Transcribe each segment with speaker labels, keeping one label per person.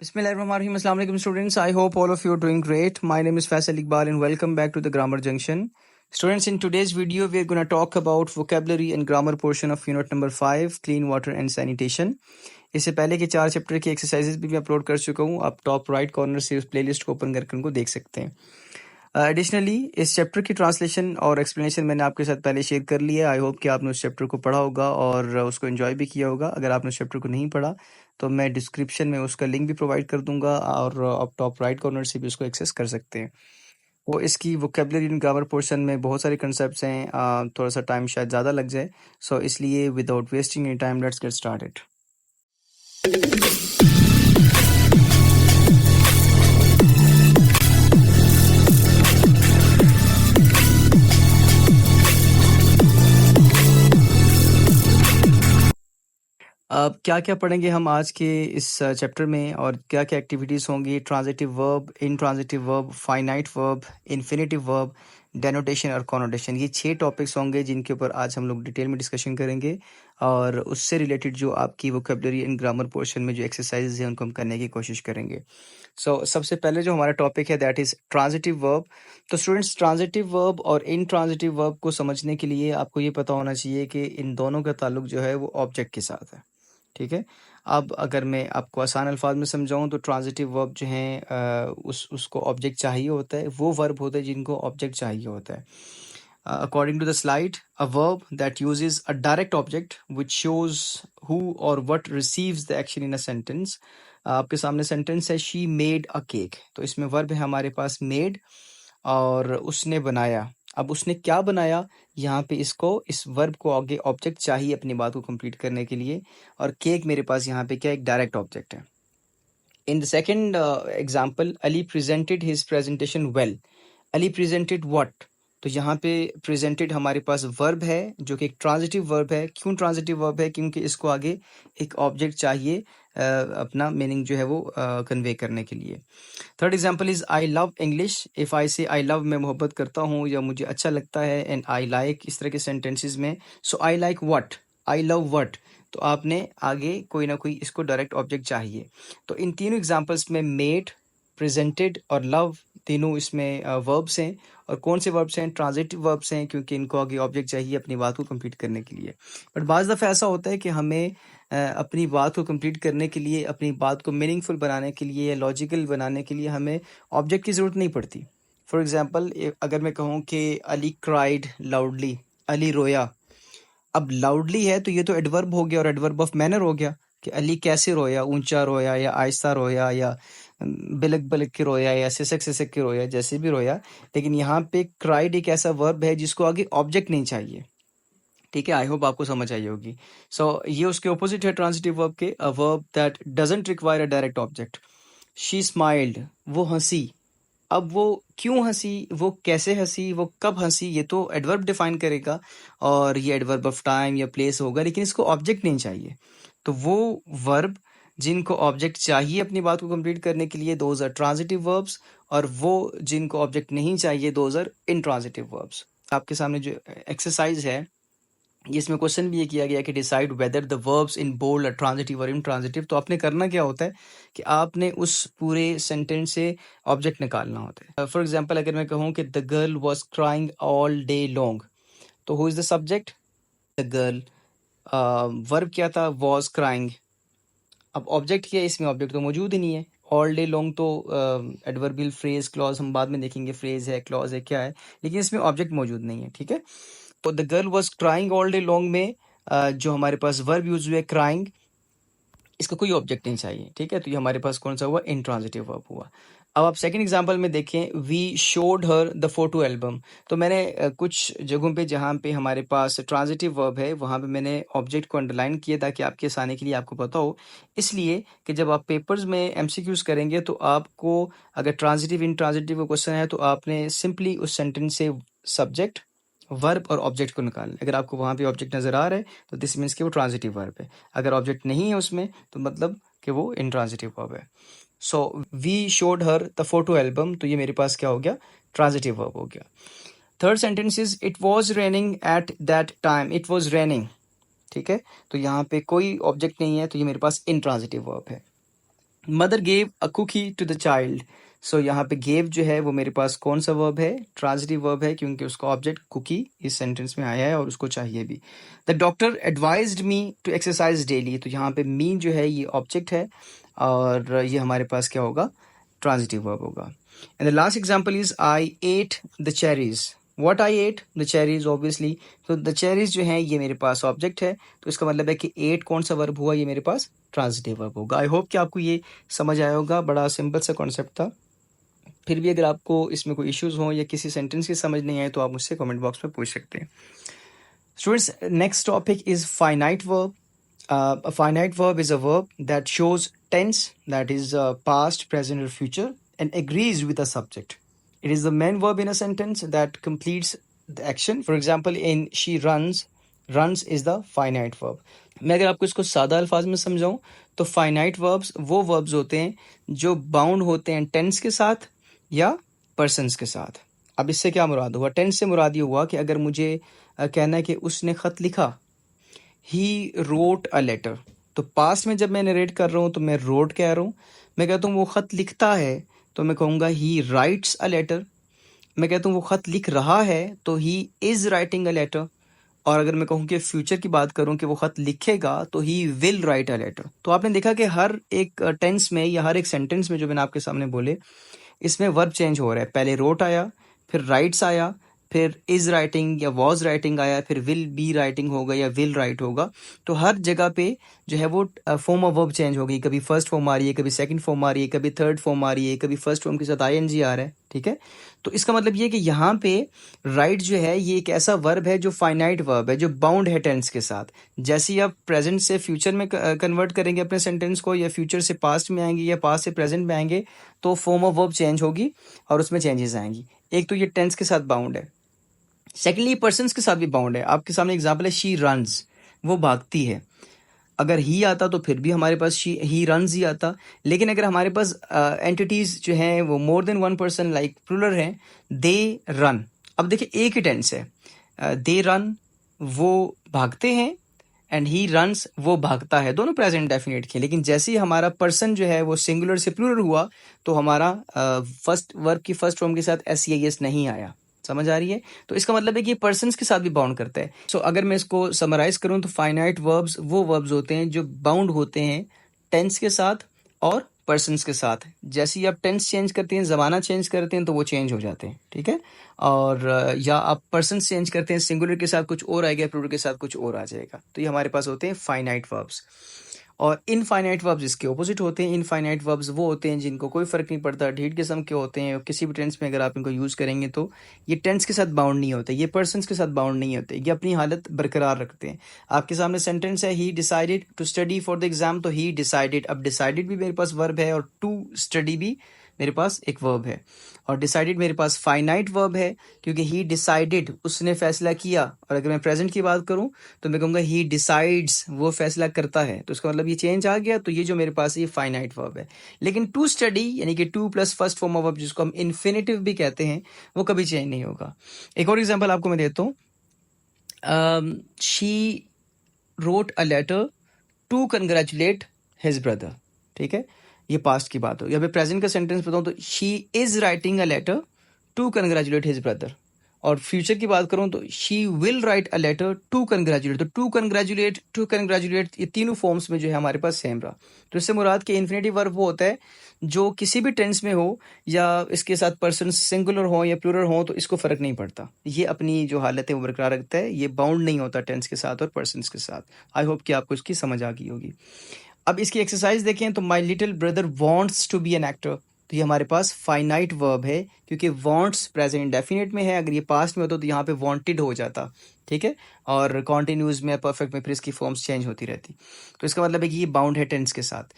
Speaker 1: Bismillahirrahmanirrahim. Assalamu alaikum students. I hope all of you are doing great. My name is Faisal Iqbal and welcome back to the Grammar Junction. Students, in today's video we are going to talk about vocabulary and grammar portion of unit number 5, clean water and sanitation. इससे पहले के 4 chapter की exercises भी मैं upload कर चुका हूँ. आप टॉप राइट कॉर्नर से उस प्लेलिस्ट को ओपन करके उनको देख सकते हैं. एडिशनली इस चैप्टर की ट्रांसलेशन और एक्सप्लेनेशन मैंने आपके साथ पहले शेयर कर लिया है. आई होप कि आपने उस चैप्टर को पढ़ा होगा और उसको एंजॉय भी किया होगा. अगर आपने उस चैप्टर को नहीं पढ़ा तो मैं डिस्क्रिप्शन में उसका लिंक भी प्रोवाइड कर दूंगा और आप टॉप राइट कॉर्नर से भी उसको एक्सेस कर सकते हैं. वो इसकी वोकेबलरी एंड ग्रामर पोर्शन में बहुत सारे कंसेप्ट्स हैं. थोड़ा सा टाइम शायद ज़्यादा लग जाए, सो इसलिए without wasting any time let's get started. अब क्या क्या पढ़ेंगे हम आज के इस चैप्टर में और क्या क्या एक्टिविटीज़ होंगी. Transitive verb, intransitive verb, finite verb, infinitive verb, denotation और कॉनोटेशन. ये 6 टॉपिक्स होंगे जिनके ऊपर आज हम लोग डिटेल में डिस्कशन करेंगे और उससे रिलेटेड जो आपकी वोकेबलरी एंड ग्रामर पोर्शन में जो एक्सरसाइजेज हैं उनको हम करने की कोशिश करेंगे. सबसे पहले जो हमारा टॉपिक है दैट इज़ ट्रांजिटिव वर्ब. तो स्टूडेंट्स, ट्रांजिटिव वर्ब और इनट्रांजिटिव वर्ब को समझने के लिए आपको ये पता होना चाहिए कि इन दोनों का ताल्लुक जो है वो ऑब्जेक्ट के साथ है. ठीक है. अब अगर मैं आपको आसान अल्फाज में समझाऊं तो ट्रांजिटिव वर्ब जो हैं उसको ऑब्जेक्ट चाहिए होता है. वो वर्ब होते हैं जिनको ऑब्जेक्ट चाहिए होता है. According to the slide, a verb that uses a direct object which shows who और what receives the action in a sentence. आपके सामने सेंटेंस है शी मेड अ केक. तो इसमें वर्ब है हमारे पास मेड और उसने बनाया. अब उसने क्या बनाया, यहाँ पे इसको इस वर्ब को आगे ऑब्जेक्ट चाहिए अपनी बात को कंप्लीट करने के लिए. और केक मेरे पास यहाँ पे क्या एक डायरेक्ट ऑब्जेक्ट है. In the second example, Ali presented his presentation well. Ali presented what. तो यहाँ पे प्रेजेंटेड हमारे पास वर्ब है जो कि एक ट्रांजिटिव वर्ब है. क्यों ट्रांजिटिव वर्ब है? क्योंकि इसको आगे एक ऑब्जेक्ट चाहिए अपना मीनिंग जो है वो कन्वे करने के लिए. Third example is I love English. If I से आई लव, मैं मोहब्बत करता हूँ या मुझे अच्छा लगता है, एंड आई लाइक, इस तरह के सेंटेंसेस में. So I like what, I love what. तो आपने आगे कोई ना कोई इसको डायरेक्ट ऑब्जेक्ट चाहिए. तो इन तीनों एग्जाम्पल्स में मेड, प्रेजेंटेड और लव तीनों इसमें वर्ब्स हैं. और कौन से वर्ब्स हैं? ट्रांजिटिव वर्ब्स हैं क्योंकि इनको आगे ऑब्जेक्ट चाहिए अपनी बात को कंप्लीट करने के लिए. बट बाज़ दफ़ा ऐसा होता है कि हमें अपनी बात को कंप्लीट करने के लिए, अपनी बात को मीनिंगफुल बनाने के लिए या लॉजिकल बनाने के लिए हमें ऑब्जेक्ट की ज़रूरत नहीं पड़ती. फॉर एग्जांपल, अगर मैं कहूँ कि अली क्राइड लाउडली, अली रोया. अब लाउडली है तो ये तो एडवर्ब हो गया और एडवर्ब ऑफ मैनर हो गया कि अली कैसे रोया, ऊंचा रोया या आहिस्ता रोया या बिलक बिलक के रोया या सिसक सिसक के रोया, जैसे भी रोया. लेकिन यहाँ पे क्राइड एक ऐसा वर्ब है जिसको आगे ऑब्जेक्ट नहीं चाहिए. ठीक है, आई होप आपको समझ आई होगी. ये उसके ऑपोजिट है ट्रांजिटिव वर्ब के, अ verb that doesn't require a direct object. She smiled, वो हंसी. अब वो क्यों हंसी, वो कैसे हंसी, वो कब हंसी, ये तो एडवर्ब डिफाइन करेगा और ये एडवर्ब ऑफ टाइम या प्लेस होगा, लेकिन इसको ऑब्जेक्ट नहीं चाहिए. तो वो वर्ब जिनको ऑब्जेक्ट चाहिए अपनी बात को कंप्लीट करने के लिए, दोज आर ट्रांजिटिव वर्ब्स. और वो जिनको ऑब्जेक्ट नहीं चाहिए, दोज आर इनट्रांजिटिव वर्ब्स. आपके सामने जो एक्सरसाइज है इसमें क्वेश्चन भी ये किया गया कि decide whether the verbs in bold are transitive और इनट्रांजिटिव. तो आपने करना क्या होता है कि आपने उस पूरे सेंटेंस से ऑब्जेक्ट निकालना होता है. फॉर एग्जांपल, अगर मैं कहूँ कि the girl was crying all day long, तो who is the subject? The girl. Verb क्या था? Was crying. अब ऑब्जेक्ट क्या है इसमें? ऑब्जेक्ट तो मौजूद ही नहीं है. ऑल डे लॉन्ग तो एडवर्बियल फ्रेज, क्लॉज हम बाद में देखेंगे, फ्रेज है, क्लॉज है, क्या है, लेकिन इसमें ऑब्जेक्ट मौजूद नहीं है. ठीक है. तो the girl was crying all day long में जो हमारे पास वर्ब यूज हुए क्राइंग, इसका कोई ऑब्जेक्ट नहीं चाहिए. ठीक है. तो ये हमारे पास कौन सा हुआ? इनट्रांजिटिव वर्ब हुआ. अब आप सेकंड एग्जांपल में देखें, we showed her the photo album. तो मैंने कुछ जगहों पे जहाँ पे हमारे पास ट्रांजिटिव वर्ब है वहाँ पे मैंने ऑब्जेक्ट को अंडरलाइन किया ताकि आपके आसानी के लिए आपको पता हो. इसलिए कि जब आप पेपर्स में एमसीक्यूज करेंगे तो आपको अगर ट्रांजिटिव इनट्रांजिटिव का क्वेश्चन है तो आपने सिंपली उस सेंटेंस से सब्जेक्ट, वर्ब और ऑब्जेक्ट को निकालना. अगर आपको वहाँ पे ऑब्जेक्ट नजर आ रहा है तो दिस मीन्स कि वो ट्रांजिटिव वर्ब है. अगर ऑब्जेक्ट नहीं है उसमें तो मतलब कि वो इनट्रांजिटिव वर्ब है. So we showed her the photo album, तो ये मेरे पास क्या हो गया? ट्रांजिटिव वर्ब हो गया. Third sentence is it was raining at that time. It was raining. ठीक है. तो यहाँ पे कोई ऑब्जेक्ट नहीं है तो ये मेरे पास इनट्रांजिटिव वर्ब है. Mother gave a cookie to the child. So यहाँ पे गेव जो है वो मेरे पास कौन सा वर्ब है? ट्रांजिटिव वर्ब है, क्योंकि उसका ऑब्जेक्ट कुकी इस सेंटेंस में आया है और उसको चाहिए भी। The doctor advised me to exercise daily. तो यहाँ पे मी जो है ये ऑब्जेक्ट है और ये हमारे पास क्या होगा? ट्रांजिटिव वर्ब होगा। And the last example is I ate the cherries. What I ate? The cherries obviously. तो द चेरीज जो है ये मेरे पास ऑब्जेक्ट है, तो इसका मतलब है कि एट कौन सा वर्ब हुआ? ये मेरे पास ट्रांजिटिव वर्ब होगा। आई होप कि आपको ये समझ आया होगा। बड़ा सिंपल सा कॉन्सेप्ट था। फिर भी अगर आपको इसमें कोई इश्यूज हो या किसी सेंटेंस की समझ नहीं आए तो आप मुझसे कमेंट बॉक्स में पूछ सकते हैं। Students, next topic is finite verb. A finite verb is a verb that shows tense, that is past, present, or future, and agrees with a subject. It is the main verb in a sentence that completes the action. For example, in she runs, runs is the finite verb. मैं अगर आपको इसको सादा अल्फाज में समझाऊं तो finite verbs वो वर्ब्स होते हैं जो बाउंड होते हैं टेंस के साथ या पर्सन्स के साथ। अब इससे क्या मुराद हुआ? टेंस से मुराद ये हुआ कि अगर मुझे कहना है कि उसने खत लिखा, ही रोट अ लेटर, तो पास्ट में जब मैं नरेट कर रहा हूँ तो मैं रोट कह रहा हूँ। मैं कहता हूँ वो खत लिखता है तो मैं कहूँगा ही राइट्स अ लेटर। मैं कहता हूँ वो खत लिख रहा है तो he is writing a letter. और अगर मैं कहूँ कि फ्यूचर की बात करूँ कि वो खत लिखेगा तो he will write a letter. तो आपने देखा कि हर एक टेंस में या हर एक सेंटेंस में जो मैंने आपके सामने बोले, इसमें वर्ब चेंज हो रहा है। पहले रोट आया, फिर राइट्स आया, फिर इज राइटिंग या वॉज राइटिंग आया, फिर विल बी राइटिंग होगा या विल राइट होगा। तो हर जगह पे जो है वो फॉर्म ऑफ वर्ब चेंज हो गई। कभी फर्स्ट फॉर्म आ रही है, कभी सेकंड फॉर्म आ रही है, कभी थर्ड फॉर्म आ रही है, कभी फर्स्ट फॉर्म के साथ आईएनजी आ रहा है। ठीक है, तो इसका मतलब ये है कि यहाँ पे राइट जो है ये एक ऐसा वर्ब है जो फाइनाइट वर्ब है, जो बाउंड है टेंस के साथ। जैसे ही आप प्रेजेंट से फ्यूचर में कन्वर्ट करेंगे अपने सेंटेंस को, या फ्यूचर से पास्ट में आएंगे या पास्ट से प्रेजेंट में आएंगे, तो फॉर्म ऑफ वर्ब चेंज होगी और उसमें चेंजेस आएंगी। एक तो ये टेंस के साथ बाउंड है, सेकेंडली पर्सन्स के साथ भी बाउंड है। आपके सामने एग्जाम्पल है शी रन्स, वो भागती है। अगर ही आता तो फिर भी हमारे पास ही रन्स ही आता। लेकिन अगर हमारे पास एंटिटीज जो हैं वो more than one person like plural हैं, दे रन। अब देखिए एक ही टेंस है, दे रन वो भागते हैं, एंड ही रन्स वो भागता है, दोनों प्रेजेंट डेफिनेट के। लेकिन जैसे ही हमारा पर्सन जो है वो सिंगुलर से प्लूरल हुआ तो हमारा फर्स्ट वर्ब की फर्स्ट फॉर्म के साथ एस नहीं आया। समझ आ रही है? तो इसका मतलब है कि ये पर्सन्स के साथ भी बाउंड करता है। सो अगर मैं इसको समराइज करूं तो फाइनाइट वर्ब्स वो वर्ब्स होते हैं जो बाउंड होते हैं टेंस के साथ और पर्सन्स के साथ। जैसे ही आप टेंस चेंज करते हैं, ज़माना चेंज करते हैं, तो वो चेंज हो जाते हैं। ठीक है, और या आप पर्सन्स चेंज करते हैं, सिंगुलर के साथ कुछ और आएगा, प्लूरल के साथ कुछ और आ जाएगा। तो ये हमारे पास होते हैं फाइनाइट वर्ब्स। और इनफाइनाइट वर्ब्स इसके ऑपोजिट होते हैं। इनफाइनाइट वर्ब्स वो होते हैं जिनको कोई फर्क नहीं पड़ता, ढीठ किस्म के होते हैं। किसी भी टेंस में अगर आप इनको यूज़ करेंगे तो ये टेंस के साथ बाउंड नहीं होते, ये पर्सन्स के साथ बाउंड नहीं होते, ये अपनी हालत बरकरार रखते हैं। आपके सामने सेंटेंस है he decided to study for the exam, तो ही डिसाइडेड। अब डिसाइडेड भी मेरे पास वर्ब है और टू स्टडी भी मेरे पास एक वर्ब है। और डिसाइडेड मेरे पास फाइनाइट वर्ब है क्योंकि ही डिसाइडेड उसने फैसला किया। और अगर मैं प्रेजेंट की बात करूं तो मैं कहूँगा ही डिसाइड्स वो फैसला करता है। तो इसका मतलब ये चेंज आ गया, तो ये जो मेरे पास है ये फाइनाइट वर्ब है। लेकिन टू स्टडी यानी कि to plus first form of verb जिसको हम इन्फिनेटिव भी कहते हैं, वो कभी चेंज नहीं होगा। एक और एग्जाम्पल आपको मैं देता हूँ, she wrote a letter to congratulate his brother. ठीक है, ये पास्ट की बात हो। या मैं प्रेजेंट का सेंटेंस बताऊं तो she is writing a letter to congratulate his brother. और फ्यूचर की बात करूं तो she will write a letter to congratulate. तो टू कंग्रेचुलेट ये तीनों फॉर्म्स में जो है हमारे पास सेम रहा। तो इससे मुराद के इन्फिनेटिव वर्ब वो होता है जो किसी भी टेंस में हो या इसके साथ पर्सन सिंगुलर हो या प्लूरल हो, तो इसको फर्क नहीं पड़ता, ये अपनी जो हालत है वो बरकरार रखता है, ये बाउंड नहीं होता टेंस के साथ और पर्सन के साथ। आई होप कि आपको इसकी समझ आ गई होगी। अब इसकी एक्सरसाइज देखें तो my little brother wants to be an actor. तो ये हमारे पास फाइनाइट वर्ब है क्योंकि वॉन्ट्स प्रेजेंट इंडेफिनिट में है। अगर ये पास्ट में होता तो यहाँ पे वांटेड हो जाता। ठीक है, और कॉन्टिन्यूज में परफेक्ट में फिर इसकी फॉर्म्स चेंज होती रहती। तो इसका मतलब है कि ये बाउंड है टेंस के साथ।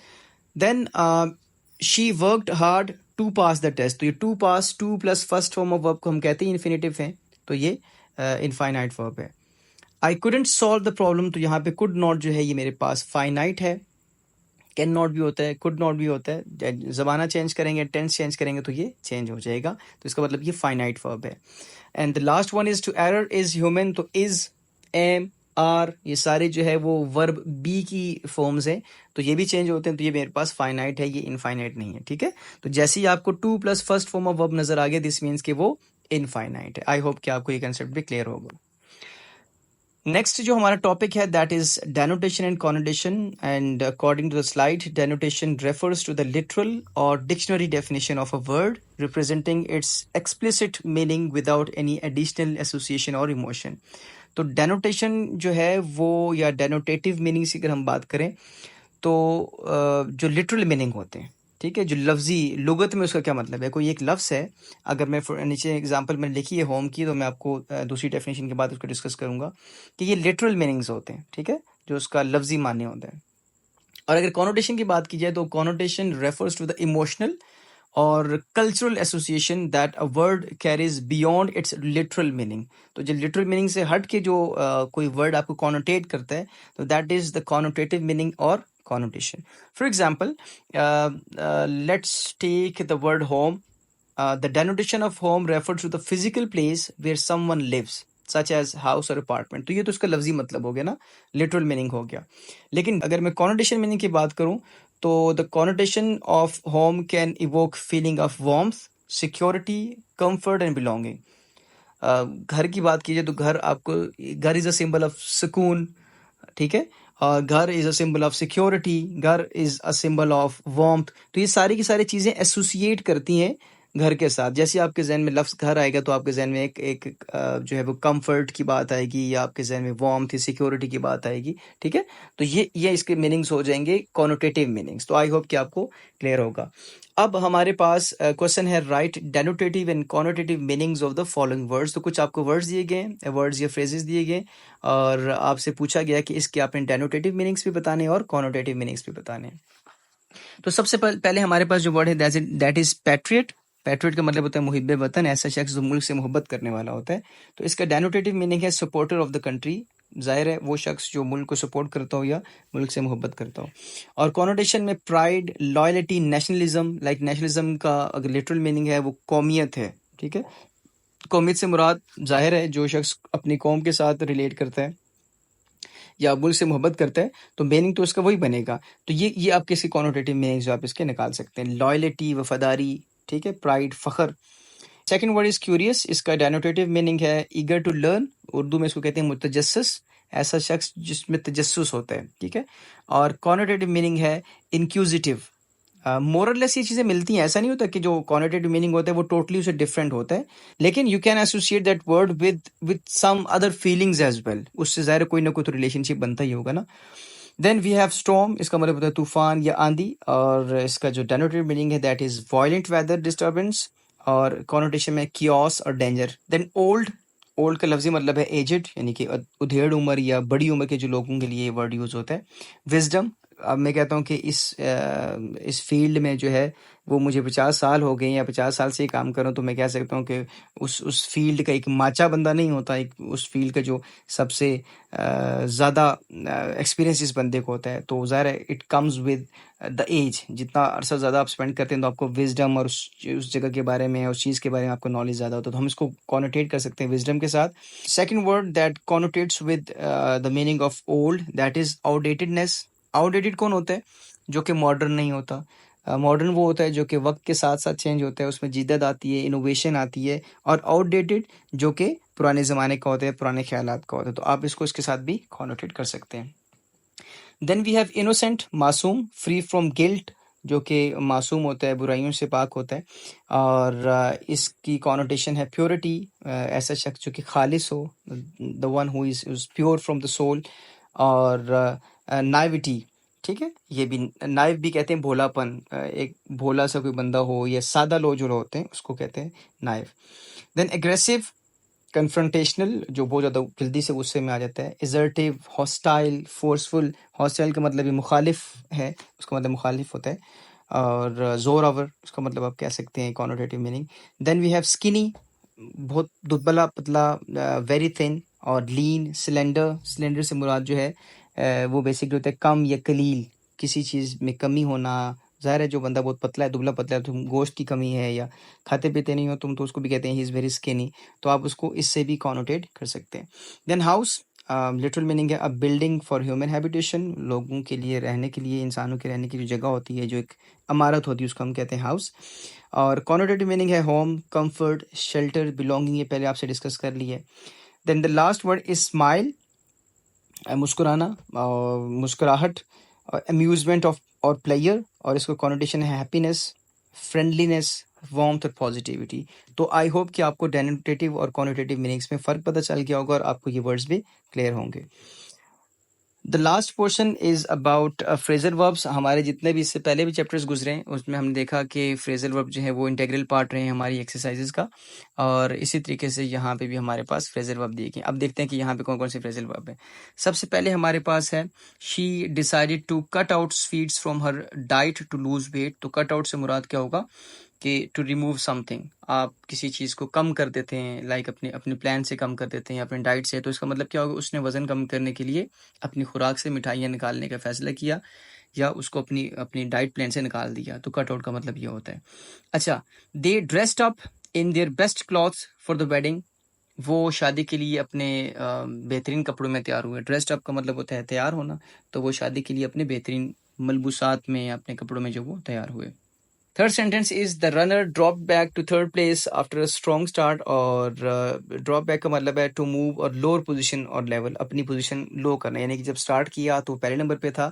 Speaker 1: Then she worked hard to pass the test. तो ये to pass, to plus first form of verb को हम कहते हैं इन्फिनेटिव है, तो ये इनफाइनाइट वर्ब है। I couldn't solve the problem. तो यहाँ पे कुड नॉट जो है ये मेरे पास फाइनाइट है। कैन नॉट भी होता है, कुड नॉट भी होता है। ज़माना चेंज करेंगे, टेंस चेंज करेंगे तो ये चेंज हो जाएगा। तो इसका मतलब ये फाइनाइट वर्ब है। And the last one is to err is human. तो इज, एम, आर, ये सारे जो है वो वर्ब बी की फॉर्म्स हैं, तो ये भी चेंज होते हैं, तो ये मेरे पास फाइनाइट है, ये इनफाइनाइट नहीं है, ठीक है। तो जैसे ही आपको to plus first form of verb नजर आ गया, दिस मीन्स कि वो इनफाइनाइट है। आई होप कि आपको ये कंसेप्ट भी क्लियर होगा। नेक्स्ट जो हमारा टॉपिक है that is denotation and connotation, and according to the slide, denotation refers to the literal और dictionary definition of a word representing its explicit meaning without any additional association और emotion. तो denotation जो है वो, या डेनोटेटिव meaning की अगर हम बात करें, तो जो लिटरल मीनिंग होते हैं, ठीक है, जो लफ्जी लुगत में उसका क्या मतलब है, कोई एक लफ्ज़ है, अगर मैं नीचे एग्जांपल मैंने लिखी है होम की, तो मैं आपको दूसरी डेफिनेशन के बाद उसको डिस्कस करूंगा कि ये लिटरल मीनिंग्स होते हैं, ठीक है, जो उसका लफ्जी मान्य होता है। और अगर कॉनोटेशन की बात की जाए, तो connotation refers to the emotional और cultural association that a word carries beyond its literal meaning. तो जो लिटरल मीनिंग से हट के जो कोई वर्ड आपको कॉनोटेट करता है, तो that is the connotative meaning और connotation. For example, let's take the word home. The denotation of home refers to the physical place where someone lives, such as house or apartment. तो ये तो उसका लफ्जी मतलब हो गया ना, लिटरल मीनिंग हो गया। लेकिन अगर मैं कॉनोटेशन मीनिंग की बात करूं, तो the connotation of home can evoke feeling of warmth, security, comfort and belonging. घर की बात कीजिए, तो घर आपको, घर इज अ सिंबल ऑफ सुकून, ठीक है, और घर is a symbol of security, घर is a symbol of warmth. तो ये सारी की सारी चीजें एसोसिएट करती हैं घर के साथ। जैसे आपके जहन में लफ्ज घर आएगा, तो आपके जहन में एक एक जो है वो कंफर्ट की बात आएगी, या आपके जहन में वार्मथ, सिक्योरिटी की बात आएगी, ठीक है। तो ये इसके मीनिंग्स हो जाएंगे कॉनोटेटिव मीनिंग्स। तो आई होप कि आपको क्लियर होगा। अब हमारे पास क्वेश्चन है, write denotative and connotative meanings of the following words. तो कुछ आपको वर्ड्स दिए गए हैं, वर्ड्स या फ्रेजेस दिए गए, और आपसे पूछा गया कि इसके आपने डेनोटेटिव मीनिंग्स भी बताने हैं और कॉनोटेटिव मीनिंग्स भी बताने हैं। तो सबसे पहले हमारे पास जो वर्ड है दैट इज पैट्रियट। पैट्रियट का मतलब होता है मुहिब्बे वतन, ऐसा शख्स जो मुल्क से मोहब्बत करने वाला होता है। तो इसका डेनोटेटिव मीनिंग है सपोर्टर ऑफ द कंट्री। जाहिर है वो शख्स जो मुल्क को सपोर्ट करता हो या मुल्क से मोहब्बत करता हो। और कॉनोटेशन में pride, loyalty, nationalism. Like nationalism का अगर लिटरल मीनिंग है वो कौमियत है, ठीक है। कौमियत से मुराद जाहिर है जो शख्स अपनी कौम के साथ रिलेट करता है या मुल्क से मोहब्बत करता है, तो मीनिंग तो इसका वही बनेगा। तो ये आपके इसके कॉनोटेटिव मीनिंग्स जो आप इसके निकाल सकते हैं, लॉयल्टी, वफादारी, ठीक है, pride, Fakhar. Second word is curious. इसका डेनोटेटिव मीनिंग है ईगर टू लर्न। उर्दू में इसको कहते हैं मुतजस्सिस, ऐसा शख्स जिसमें तजस्सुस होता है, ठीक है। और कॉनोटेटिव मीनिंग है इंक्यूजिटिव। मोरलेस ये चीजें मिलती हैं, ऐसा नहीं होता कि जो कॉनोटेटिव मीनिंग होता है वो टोटली उसे डिफरेंट होता है, लेकिन you can associate that word with some other feelings as well. उससे ज़ाहिर कोई ना कोई तो रिलेशनशिप बनता ही होगा ना। Then we have storm. इसका मतलब होता है तूफान या आंधी, और इसका जो डेनोटेटिव मीनिंग है that is violent weather disturbance, और कॉनोटेशन में कियोस और डेंजर। Then old. ओल्ड का लफ्जी मतलब है एजेड, यानी कि उधेड़ उम्र या बड़ी उम्र के जो लोगों के लिए ये वर्ड यूज होता है। विजडम। अब मैं कहता हूँ कि इस फील्ड में जो है वो मुझे 50 साल हो गए या 50 साल से ही काम कर रहा हूँ, तो मैं कह सकता हूँ कि उस फील्ड का एक माचा बंदा नहीं होता, एक उस फील्ड का जो सबसे ज़्यादा एक्सपीरियंस इस बंदे को होता है। तो ज़ाहिर है it comes with the age. जितना अरसा ज़्यादा आप स्पेंड करते हैं, तो आपको विजडम और उस जगह के बारे में, उस चीज़ के बारे में आपको नॉलेज ज़्यादा होता है, तो हम इसको कॉनोटेट कर सकते हैं विजडम के साथ। Second word that connotates with the meaning of old, that is outdatedness. Outdated कौन होता है? जो कि मॉडर्न नहीं होता। मॉडर्न वो होता है जो कि वक्त के साथ साथ चेंज होता है, उसमें जिद्दत आती है, इनोवेशन आती है। और आउटडेटेड जो कि पुराने ज़माने का होता है, पुराने ख्यालात का होता है। तो आप इसको इसके साथ भी कॉनोटेट कर सकते हैं। देन वी हैव इनोसेंट, मासूम, फ्री फ्रॉम गिल्ट, जो कि मासूम होता है, बुराइयों से पाक होता है। और इसकी कॉनोटेशन है प्योरिटी, ऐसा शख्स जो कि खालिस हो, the one who is pure from the soul. और नाइविटी, ठीक है, ये भी नाइव भी कहते हैं भोलापन, एक भोला सा कोई बंदा हो, या सादा लोग जो होते हैं उसको कहते हैं नाइव। देन एग्रेसिव, कन्फ्रंटेशनल, जो बहुत ज़्यादा जल्दी से गुस्से में आ जाता है। Assertive, hostile, forceful. हॉस्टाइल का मतलब ये मुखालिफ है, उसका मतलब मुखालिफ होता है। और जोर आवर, उसका मतलब आप कह सकते हैं connotative meaning. Then we have skinny, बहुत दुबला पतला, वेरी थिन। और लीन, सिलेंडर। सिलेंडर से मुराद जो है वो बेसिकली होता है कम या कलील, किसी चीज़ में कमी होना। ज़ाहिर है जो बंदा बहुत पतला है, दुबला पतला है, तुम गोश्त की कमी है या खाते पीते नहीं हो तुम, तो उसको भी कहते हैं ही इज़ वेरी स्किनी। तो आप उसको इससे भी कॉनोटेट कर सकते हैं। देन हाउस, लिटरल मीनिंग है अ बिल्डिंग फॉर ह्यूमन हैबिटेशन, लोगों के लिए रहने के लिए, इंसानों के रहने की जो जगह होती है, जो एक इमारत होती है, उसको हम कहते हैं हाउस। और कॉनोटेटिव मीनिंग है होम, कंफर्ट, शेल्टर, बिलोंगिंग, ये पहले आपसे डिस्कस कर ली है। Then the last word is smile, मुस्कुराना और मुस्कुराहट, और अम्यूजमेंट ऑफ और प्लेयर, और इसको कॉनोटेशन है हैप्पीनेस, फ्रेंडलीनेस, वार्मथ और पॉजिटिविटी। तो आई होप कि आपको डेनोटेटिव और कॉनोटेटिव मीनिंग्स में फ़र्क पता चल गया होगा और आपको ये वर्ड्स भी क्लियर होंगे। The last portion is about phrasal verbs. हमारे जितने भी इससे पहले भी चैप्टर्स गुजरे हैं उसमें हमने देखा कि फ्रेजल वर्ब जो है वो इंटीग्रल पार्ट रहे हैं हमारी एक्सरसाइजेज का, और इसी तरीके से यहाँ पे भी हमारे पास फ्रेजल वर्ब दिए गए। अब देखते हैं कि यहाँ पे कौन कौन से फ्रेजल वर्ब है। सबसे पहले हमारे पास है she decided to cut out sweets from her diet to lose weight. तो कट आउट से मुराद क्या होगा कि टू रिमूव समथिंग, आप किसी चीज़ को कम कर देते हैं, लाइक अपने अपने प्लान से कम कर देते हैं, अपने डाइट से। तो इसका मतलब क्या होगा, उसने वज़न कम करने के लिए अपनी खुराक से मिठाइयाँ निकालने का फ़ैसला किया, या उसको अपनी अपनी डाइट प्लान से निकाल दिया। तो कट आउट का मतलब ये होता है। अच्छा, they dressed up in their best clothes for the wedding. वो शादी के लिए अपने बेहतरीन कपड़ों में तैयार हुए। ड्रेस्ड अप का मतलब होता है तैयार होना, तो वो शादी के लिए अपने बेहतरीन मलबूसात में, अपने कपड़ों में जो वो तैयार हुए। Third sentence is the runner drop back to third place after a strong start. और ड्रॉप बैक का मतलब है टू मूव और लोअर पोजीशन और लेवल, अपनी पोजीशन लो करना, यानी कि जब स्टार्ट किया तो पहले नंबर पे था,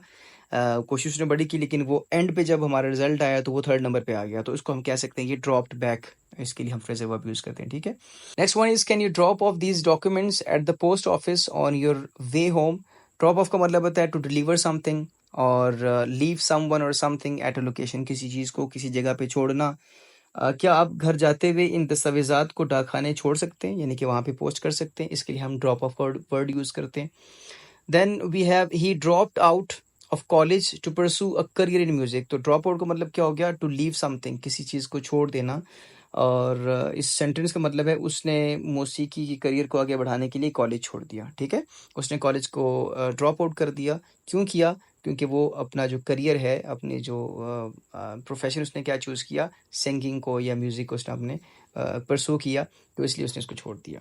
Speaker 1: कोशिश उसने बड़ी की, लेकिन वो एंड पे जब हमारा रिजल्ट आया तो वो थर्ड नंबर पे आ गया। तो इसको हम कह सकते हैं ये ड्रॉप्ड बैक, इसके लिए हम फ्रेजल वर्ब यूज करते हैं। ठीक है, next one is can you drop of these documents at the post office on your way home. Drop of का मतलब होता है टू डिलीवर समथिंग और लीव समवन और समथिंग एट अ लोकेशन, किसी चीज़ को किसी जगह पे छोड़ना। क्या आप घर जाते हुए इन दस्तावेजात को डाकखाने छोड़ सकते हैं, यानी कि वहाँ पे पोस्ट कर सकते हैं, इसके लिए हम ड्रॉप ऑफ वर्ड यूज़ करते हैं। Then we have he dropped out of college to pursue a career in music. तो ड्रॉप आउट का मतलब क्या हो गया, टू लीव समथिंग, किसी चीज़ को छोड़ देना। और इस सेंटेंस का मतलब है उसने मौसीकी की करियर को आगे बढ़ाने के लिए कॉलेज छोड़ दिया। ठीक है, उसने कॉलेज को ड्रॉप आउट कर दिया। क्यों किया, क्योंकि वो अपना जो करियर है, अपने जो प्रोफेशन उसने क्या चूज़ किया, सिंगिंग को या म्यूज़िक को उसने अपने परसू किया, तो इसलिए उसने उसको छोड़ दिया।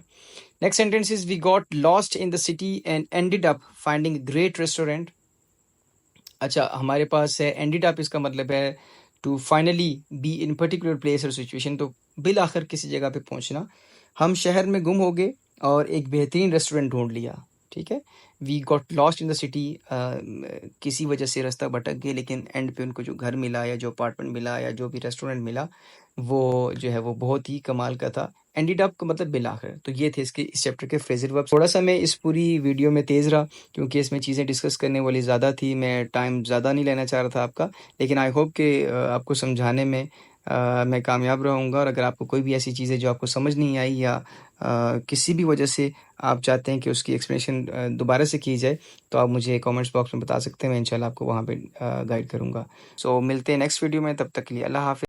Speaker 1: Next sentence is we got lost in the city and ended up finding great restaurant. अच्छा, हमारे पास है एंडेड अप, इसका मतलब है to finally be in particular place और सिचुएशन, तो बिल आखिर किसी जगह पे पहुंचना। हम शहर में गुम हो गए और एक बेहतरीन रेस्टोरेंट ढूंढ लिया। ठीक है, we got lost in the city, किसी वजह से रास्ता भटक गए, लेकिन एंड पे उनको जो घर मिला या जो अपार्टमेंट मिला या जो भी रेस्टोरेंट मिला, वो जो है वो बहुत ही कमाल का था। एंडेड अप का मतलब बिल आखिर। तो ये थे इसके इस चैप्टर के फ्रेजल वर्ब। थोड़ा सा मैं इस पूरी वीडियो में तेज़ रहा क्योंकि इसमें चीज़ें डिस्कस करने वाली ज़्यादा थी, मैं टाइम ज़्यादा नहीं लेना चाह रहा था आपका, लेकिन आई होप कि आपको समझाने में मैं कामयाब रहूँगा। और अगर आपको कोई भी ऐसी चीज़ें जो आपको समझ नहीं आई या किसी भी वजह से आप चाहते हैं कि उसकी एक्सप्लेनेशन दोबारा से की जाए, तो आप मुझे कमेंट्स बॉक्स में बता सकते हैं, मैं इंशाल्लाह आपको वहाँ पे गाइड करूँगा। सो मिलते हैं नेक्स्ट वीडियो में, तब तक के लिए अल्लाह हाफ़िज़।